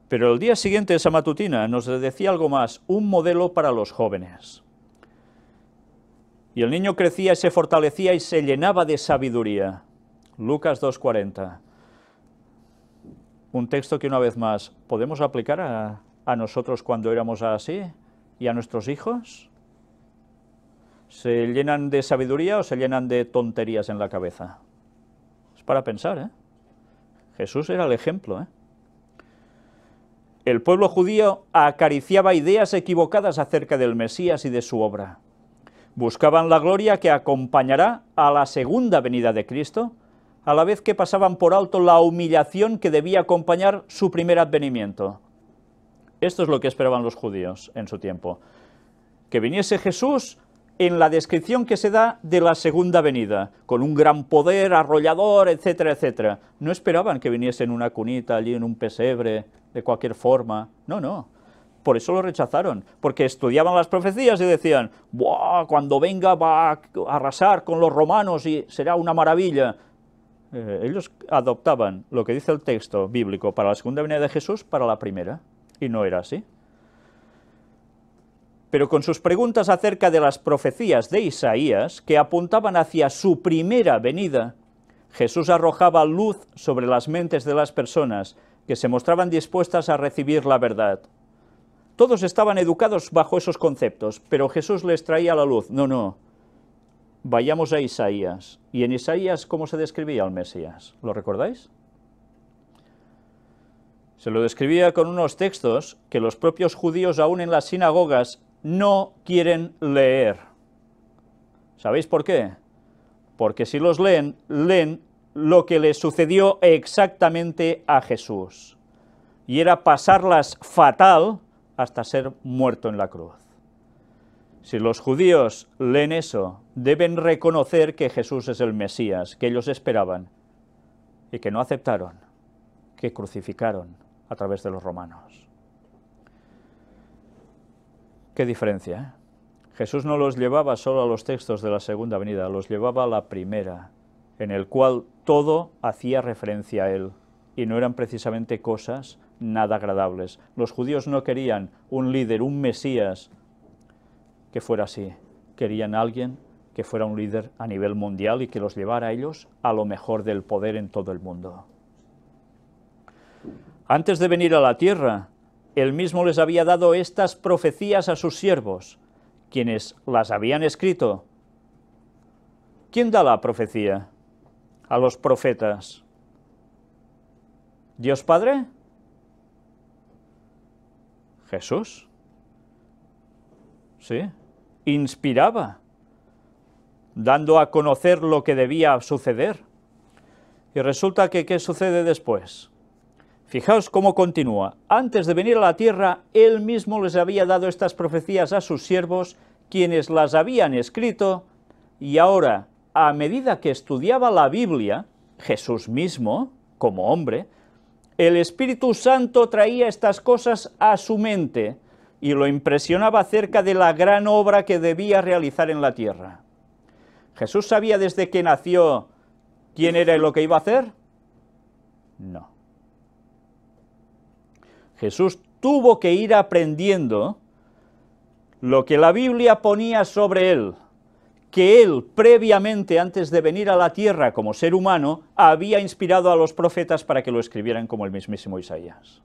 Pero el día siguiente, esa matutina, nos decía algo más, un modelo para los jóvenes. Y el niño crecía y se fortalecía y se llenaba de sabiduría. Lucas 2:40. Un texto que, una vez más, ¿podemos aplicar a nosotros cuando éramos así? ¿Y a nuestros hijos? ¿Se llenan de sabiduría o se llenan de tonterías en la cabeza? Es para pensar, ¿eh? Jesús era el ejemplo, ¿eh? El pueblo judío acariciaba ideas equivocadas acerca del Mesías y de su obra. Buscaban la gloria que acompañará a la segunda venida de Cristo, a la vez que pasaban por alto la humillación que debía acompañar su primer advenimiento. Esto es lo que esperaban los judíos en su tiempo. Que viniese Jesús en la descripción que se da de la segunda venida, con un gran poder arrollador, etcétera, etcétera. No esperaban que viniese en una cunita, allí en un pesebre, de cualquier forma. No, no. Por eso lo rechazaron, porque estudiaban las profecías y decían, ¡buah! Cuando venga va a arrasar con los romanos y será una maravilla. Ellos adoptaban lo que dice el texto bíblico para la segunda venida de Jesús para la primera, y no era así. Pero con sus preguntas acerca de las profecías de Isaías, que apuntaban hacia su primera venida, Jesús arrojaba luz sobre las mentes de las personas que se mostraban dispuestas a recibir la verdad. Todos estaban educados bajo esos conceptos, pero Jesús les traía la luz. No, no, vayamos a Isaías. Y en Isaías, ¿cómo se describía al Mesías? ¿Lo recordáis? Se lo describía con unos textos que los propios judíos, aún en las sinagogas, no quieren leer. ¿Sabéis por qué? Porque si los leen, leen lo que le sucedió exactamente a Jesús. Y era pasarlas fatal hasta ser muerto en la cruz. Si los judíos leen eso, deben reconocer que Jesús es el Mesías, que ellos esperaban, y que no aceptaron, que crucificaron a través de los romanos. Qué diferencia, ¿eh? Jesús no los llevaba solo a los textos de la segunda venida, los llevaba a la primera, en el cual todo hacía referencia a él, y no eran precisamente cosas nada agradables. Los judíos no querían un líder, un Mesías, que fuera así. Querían a alguien que fuera un líder a nivel mundial y que los llevara a ellos a lo mejor del poder en todo el mundo. Antes de venir a la tierra, él mismo les había dado estas profecías a sus siervos, quienes las habían escrito. ¿Quién da la profecía? A los profetas. ¿Dios Padre? Jesús. Sí, inspiraba, dando a conocer lo que debía suceder. Y resulta que, ¿qué sucede después? Fijaos cómo continúa. Antes de venir a la tierra, él mismo les había dado estas profecías a sus siervos, quienes las habían escrito, y ahora, a medida que estudiaba la Biblia, Jesús mismo, como hombre, el Espíritu Santo traía estas cosas a su mente y lo impresionaba acerca de la gran obra que debía realizar en la tierra. ¿Jesús sabía desde que nació quién era y lo que iba a hacer? No. Jesús tuvo que ir aprendiendo lo que la Biblia ponía sobre él, que él previamente, antes de venir a la tierra como ser humano, había inspirado a los profetas para que lo escribieran como el mismísimo Isaías.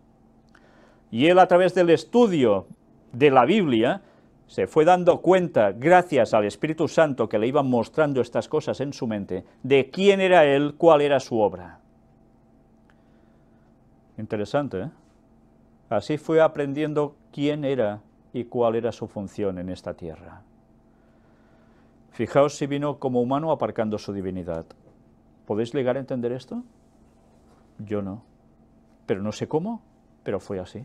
Y él, a través del estudio de la Biblia, se fue dando cuenta, gracias al Espíritu Santo que le iban mostrando estas cosas en su mente, de quién era él, cuál era su obra. Interesante, ¿eh? Así fue aprendiendo quién era y cuál era su función en esta tierra. Fijaos si vino como humano aparcando su divinidad. ¿Podéis llegar a entender esto? Yo no. Pero no sé cómo, pero fue así.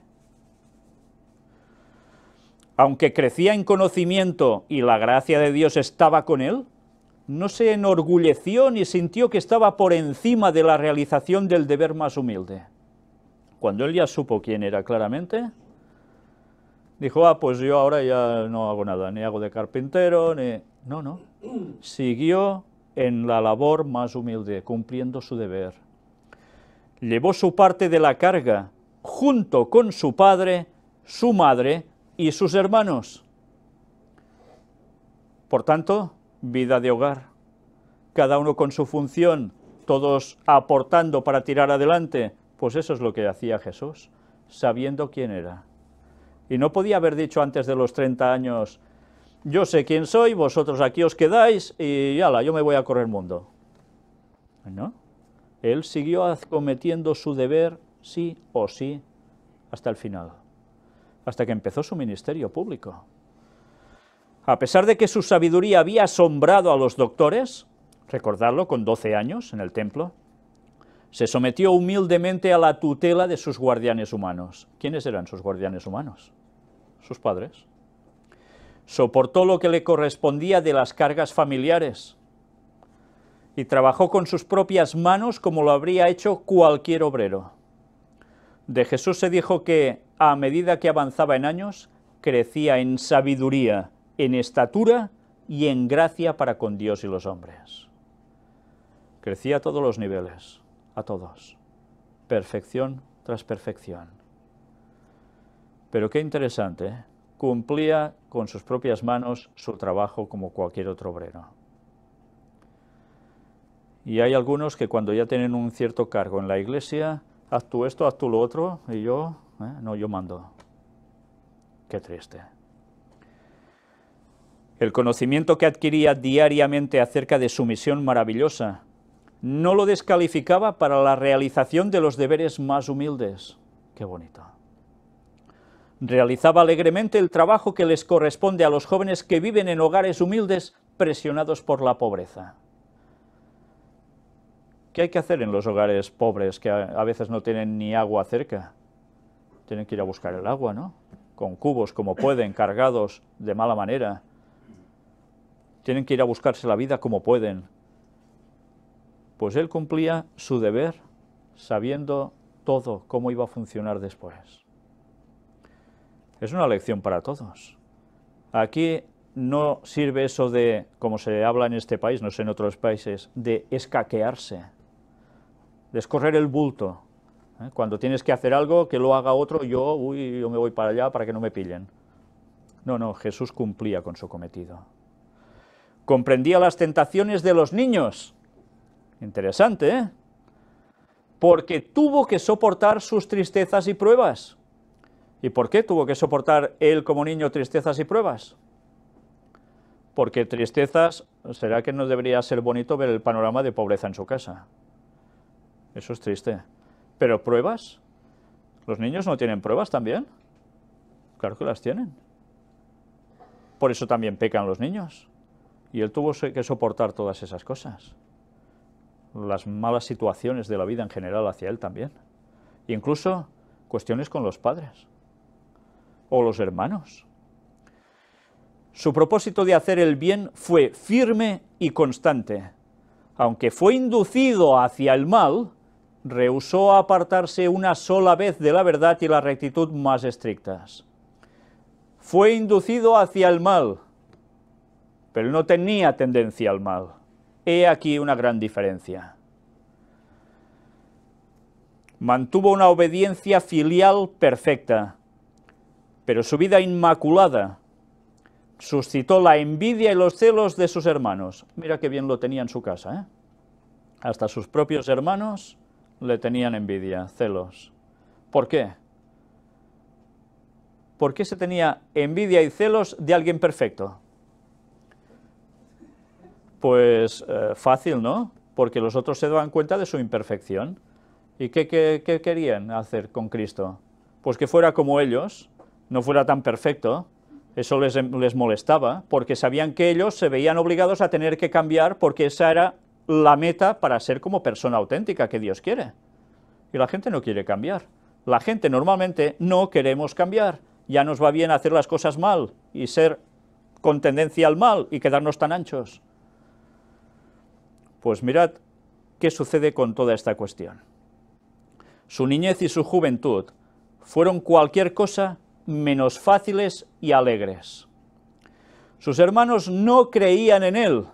Aunque crecía en conocimiento y la gracia de Dios estaba con él, no se enorgulleció ni sintió que estaba por encima de la realización del deber más humilde. Cuando él ya supo quién era claramente, dijo, pues yo ahora ya no hago nada, ni hago de carpintero, ni... No, no. Siguió en la labor más humilde, cumpliendo su deber. Llevó su parte de la carga junto con su padre, su madre y sus hermanos. Por tanto, vida de hogar, cada uno con su función, todos aportando para tirar adelante, pues eso es lo que hacía Jesús, sabiendo quién era. Y no podía haber dicho antes de los 30 años, yo sé quién soy, vosotros aquí os quedáis y ala, yo me voy a correr el mundo. ¿No? Él siguió acometiendo su deber sí o sí hasta el final, hasta que empezó su ministerio público. A pesar de que su sabiduría había asombrado a los doctores, recordadlo, con 12 años en el templo, se sometió humildemente a la tutela de sus guardianes humanos. ¿Quiénes eran sus guardianes humanos? Sus padres. Soportó lo que le correspondía de las cargas familiares y trabajó con sus propias manos como lo habría hecho cualquier obrero. De Jesús se dijo que, a medida que avanzaba en años, crecía en sabiduría, en estatura y en gracia para con Dios y los hombres. Crecía a todos los niveles, a todos, perfección tras perfección. Pero qué interesante, ¿eh? Cumplía con sus propias manos su trabajo como cualquier otro obrero. Y hay algunos que cuando ya tienen un cierto cargo en la iglesia, haz tú esto, haz tú lo otro, y yo, no, yo mando. Qué triste. El conocimiento que adquiría diariamente acerca de su misión maravillosa no lo descalificaba para la realización de los deberes más humildes. Qué bonito. Realizaba alegremente el trabajo que les corresponde a los jóvenes que viven en hogares humildes presionados por la pobreza. ¿Qué hay que hacer en los hogares pobres que a veces no tienen ni agua cerca? Tienen que ir a buscar el agua, ¿no? Con cubos como pueden, cargados de mala manera. Tienen que ir a buscarse la vida como pueden. Pues él cumplía su deber sabiendo todo cómo iba a funcionar después. Es una lección para todos. Aquí no sirve eso de, como se habla en este país, no sé en otros países, de escaquearse, de escorrer el bulto. Cuando tienes que hacer algo, que lo haga otro, yo me voy para allá para que no me pillen. No, Jesús cumplía con su cometido. Comprendía las tentaciones de los niños. Interesante, ¿eh? Porque tuvo que soportar sus tristezas y pruebas. ¿Y por qué tuvo que soportar él como niño tristezas y pruebas? Porque tristezas, ¿será que no debería ser bonito ver el panorama de pobreza en su casa? Eso es triste. ¿Pero pruebas? ¿Los niños no tienen pruebas también? Claro que las tienen. Por eso también pecan los niños. Y él tuvo que soportar todas esas cosas. Las malas situaciones de la vida en general hacia él también. Incluso cuestiones con los padres o los hermanos. Su propósito de hacer el bien fue firme y constante. Aunque fue inducido hacia el mal, rehusó apartarse una sola vez de la verdad y la rectitud más estrictas. Fue inducido hacia el mal, pero no tenía tendencia al mal. He aquí una gran diferencia. Mantuvo una obediencia filial perfecta, pero su vida inmaculada suscitó la envidia y los celos de sus hermanos. Mira qué bien lo tenía en su casa, ¿eh? Hasta sus propios hermanos le tenían envidia, celos. ¿Por qué? ¿Por qué se tenía envidia y celos de alguien perfecto? Pues fácil, ¿no? Porque los otros se daban cuenta de su imperfección. ¿Y qué querían hacer con Cristo? Pues que fuera como ellos, no fuera tan perfecto. Eso les molestaba, porque sabían que ellos se veían obligados a tener que cambiar, porque esa era la meta para ser como persona auténtica que Dios quiere. Y la gente no quiere cambiar. La gente normalmente no queremos cambiar. Ya nos va bien hacer las cosas mal y ser con tendencia al mal y quedarnos tan anchos. Pues mirad qué sucede con toda esta cuestión. Su niñez y su juventud fueron cualquier cosa menos fáciles y alegres. Sus hermanos no creían en él,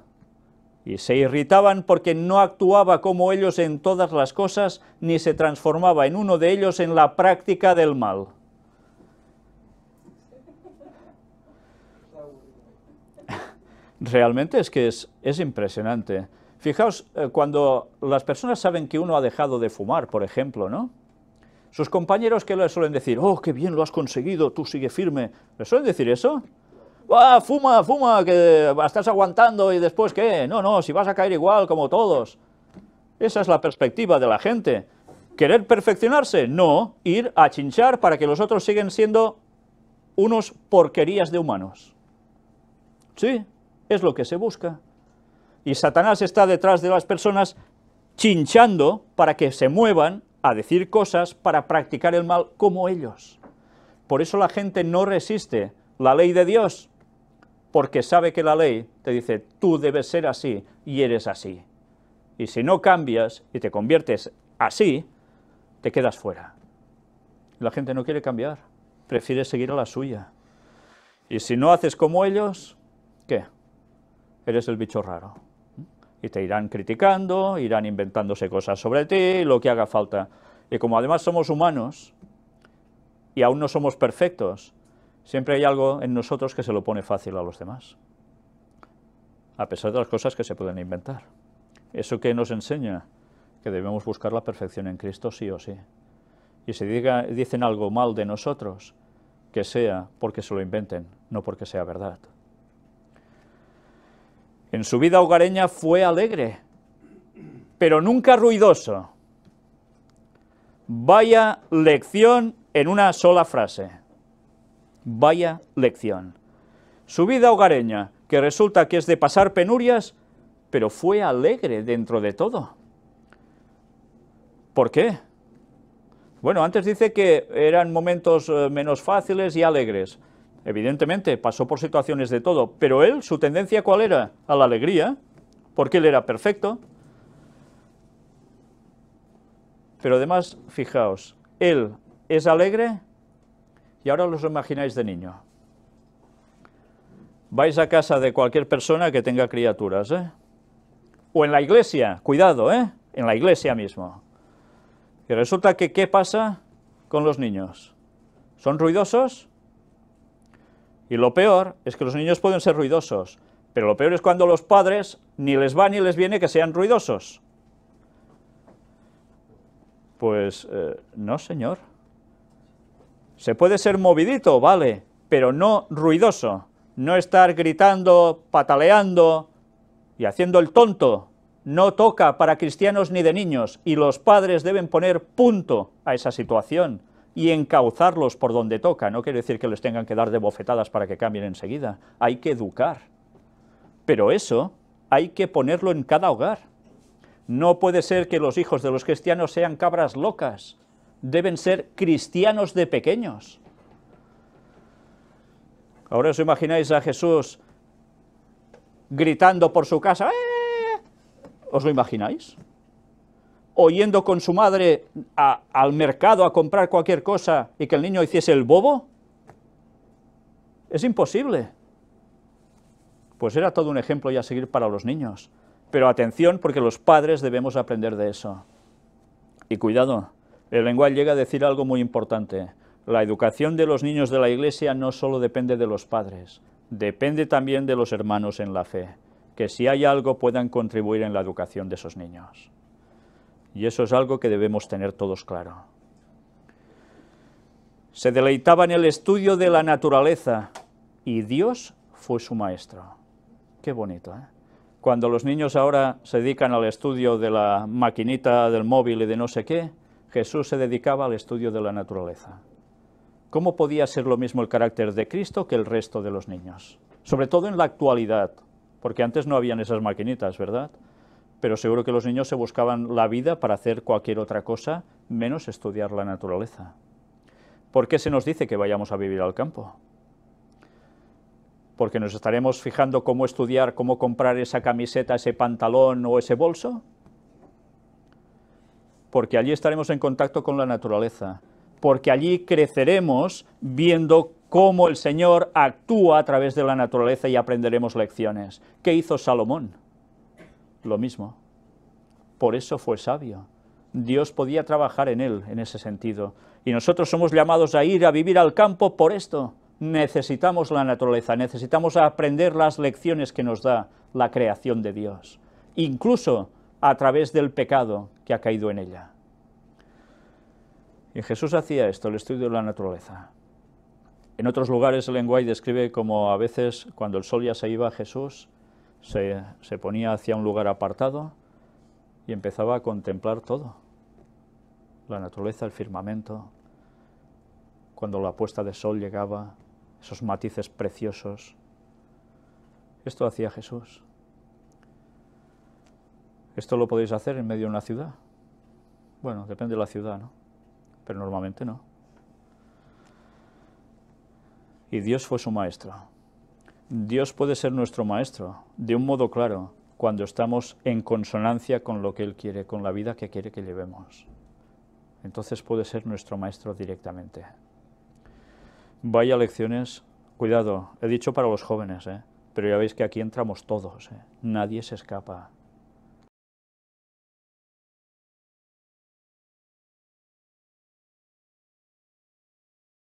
y se irritaban porque no actuaba como ellos en todas las cosas, ni se transformaba en uno de ellos en la práctica del mal. Realmente es que es impresionante. Fijaos, cuando las personas saben que uno ha dejado de fumar, por ejemplo, ¿no? Sus compañeros, ¿qué le suelen decir? ¡Oh, qué bien lo has conseguido, tú sigue firme! ¿Le suelen decir eso? ¡Ah, fuma, fuma, que estás aguantando y después qué! No, no, si vas a caer igual como todos. Esa es la perspectiva de la gente. ¿Querer perfeccionarse? No, ir a chinchar para que los otros sigan siendo unos porquerías de humanos. Sí, es lo que se busca. Y Satanás está detrás de las personas chinchando para que se muevan a decir cosas para practicar el mal como ellos. Por eso la gente no resiste la ley de Dios, porque sabe que la ley te dice, tú debes ser así y eres así. Y si no cambias y te conviertes así, te quedas fuera. La gente no quiere cambiar, prefiere seguir a la suya. Y si no haces como ellos, ¿qué? Eres el bicho raro. Y te irán criticando, irán inventándose cosas sobre ti, lo que haga falta. Y como además somos humanos, y aún no somos perfectos, siempre hay algo en nosotros que se lo pone fácil a los demás, a pesar de las cosas que se pueden inventar. Eso que nos enseña que debemos buscar la perfección en Cristo sí o sí. Y si dicen algo mal de nosotros, que sea porque se lo inventen, no porque sea verdad. En su vida hogareña fue alegre, pero nunca ruidoso. Vaya lección en una sola frase. Vaya lección. Su vida hogareña, que resulta que es de pasar penurias, pero fue alegre dentro de todo. ¿Por qué? Bueno, antes dice que eran momentos menos fáciles y alegres. Evidentemente, pasó por situaciones de todo, pero él, su tendencia, ¿cuál era? A la alegría, porque él era perfecto. Pero además, fijaos, él es alegre y ahora os lo imagináis de niño. Vais a casa de cualquier persona que tenga criaturas, ¿eh? O en la iglesia, cuidado, ¿eh? En la iglesia mismo. Y resulta que, ¿qué pasa con los niños? ¿Son ruidosos? Y lo peor es que los niños pueden ser ruidosos, pero lo peor es cuando los padres ni les va ni les viene que sean ruidosos. Pues no, señor. Se puede ser movidito, vale, pero no ruidoso. No estar gritando, pataleando y haciendo el tonto. No toca para cristianos ni de niños, y los padres deben poner punto a esa situación y encauzarlos por donde toca. No quiere decir que les tengan que dar de bofetadas para que cambien enseguida. Hay que educar. Pero eso hay que ponerlo en cada hogar. No puede ser que los hijos de los cristianos sean cabras locas. Deben ser cristianos de pequeños. Ahora os imagináis a Jesús gritando por su casa. ¿Os lo imagináis? O yendo con su madre al mercado a comprar cualquier cosa y que el niño hiciese el bobo. Es imposible. Pues era todo un ejemplo ya a seguir para los niños. Pero atención, porque los padres debemos aprender de eso. Y cuidado, el lenguaje llega a decir algo muy importante. La educación de los niños de la iglesia no solo depende de los padres, depende también de los hermanos en la fe, que si hay algo puedan contribuir en la educación de esos niños. Y eso es algo que debemos tener todos claro. Se deleitaba en el estudio de la naturaleza y Dios fue su maestro. Qué bonito, ¿eh? Cuando los niños ahora se dedican al estudio de la maquinita del móvil y de no sé qué, Jesús se dedicaba al estudio de la naturaleza. ¿Cómo podía ser lo mismo el carácter de Cristo que el resto de los niños? Sobre todo en la actualidad, porque antes no habían esas maquinitas, ¿verdad? Pero seguro que los niños se buscaban la vida para hacer cualquier otra cosa, menos estudiar la naturaleza. ¿Por qué se nos dice que vayamos a vivir al campo? ¿Porque nos estaremos fijando cómo estudiar, cómo comprar esa camiseta, ese pantalón o ese bolso? Porque allí estaremos en contacto con la naturaleza, porque allí creceremos viendo cómo el Señor actúa a través de la naturaleza y aprenderemos lecciones. ¿Qué hizo Salomón? lo mismo. Por eso fue sabio. Dios podía trabajar en él, en ese sentido. Y nosotros somos llamados a ir a vivir al campo por esto. Necesitamos la naturaleza, necesitamos aprender las lecciones que nos da la creación de Dios, incluso a través del pecado que ha caído en ella. Y Jesús hacía esto, el estudio de la naturaleza. En otros lugares el lenguaje describe como a veces, cuando el sol ya se iba, Jesús se ponía hacia un lugar apartado y empezaba a contemplar todo. La naturaleza, el firmamento, cuando la puesta de sol llegaba, esos matices preciosos. Esto hacía Jesús. ¿Esto lo podéis hacer en medio de una ciudad? Bueno, depende de la ciudad, ¿no? Pero normalmente no. Y Dios fue su maestro. Dios puede ser nuestro maestro, de un modo claro, cuando estamos en consonancia con lo que Él quiere, con la vida que quiere que llevemos. Entonces puede ser nuestro maestro directamente. Vaya lecciones, cuidado, he dicho para los jóvenes, pero ya veis que aquí entramos todos, nadie se escapa.